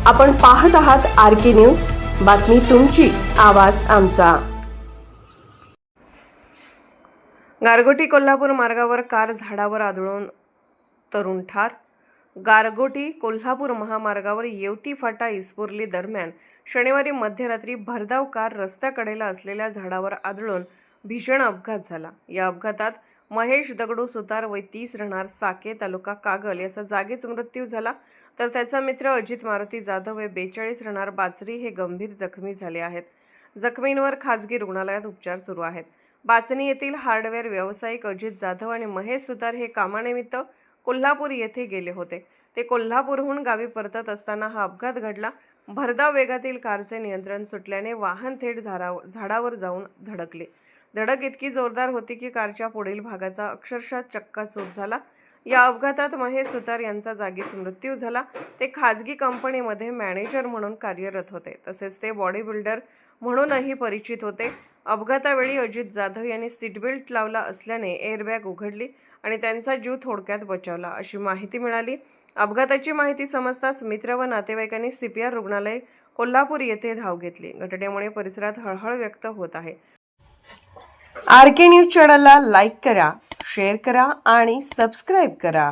आपण पाहत आहात RK न्यूज, बातमी तुमची, आवाज आमचा। गारगोटी कोल्हापूर मार्गावर कार झाडावर आदळून तरुण ठार। गारगोटी कोल्हापूर महामार्गावर येवती फाटा इस्पुर्ली दरम्यान शनिवारी मध्यरात्री भरधाव कार रस्त्याकडेला असलेल्या झाडावर आदळून भीषण अपघात झाला। या अपघातात महेश दगडू सुतार वय 30 राहणार साके तालुका कागल याचा जागीच मृत्यू झाला, तर त्याचा मित्र अजित मारुती जाधव वय 42 राहणार बाचरी हे गंभीर जखमी झाले आहेत। जखमींवर खासगी रुग्णालयात उपचार सुरू आहेत। बाचणी येथील हार्डवेअर व्यावसायिक अजित जाधव आणि महेश सुतार हे कामानिमित्त कोल्हापूर येथे गेले होते। ते कोल्हापूरहून गावी परतत असताना हा अपघात घडला। भरधाव वेगातील कारचे नियंत्रण सुटल्याने वाहन थेट झाडावर जाऊन धडकले। धडक इतकी जोरदार होती की कारच्या पुढील भागाचा अक्षरशः चक्काचूर झाला। या अपघातात महेश सुतार यांचा जागीच मृत्यू झाला। ते खाजगी कंपनीमध्ये मॅनेजर म्हणून कार्यरत होते, तसेच ते बॉडी बिल्डर म्हणूनही परिचित होते। अपघातावेळी अजित जाधव यांनी सीट बेल्ट लावला असल्याने एअरबॅग उघडली आणि त्यांचा जीव थोडक्यात बचावला, अशी माहिती मिळाली। अपघाताची माहिती समजताच मित्र व नातेवाईकांनी CPR रुग्णालय कोल्हापूर येथे धाव घेतली। घटनेमुळे परिसरात हळहळ व्यक्त होत आहे। RK न्यूज चॅनलला लाईक करा, शेअर करा आणि सबस्क्राईब करा।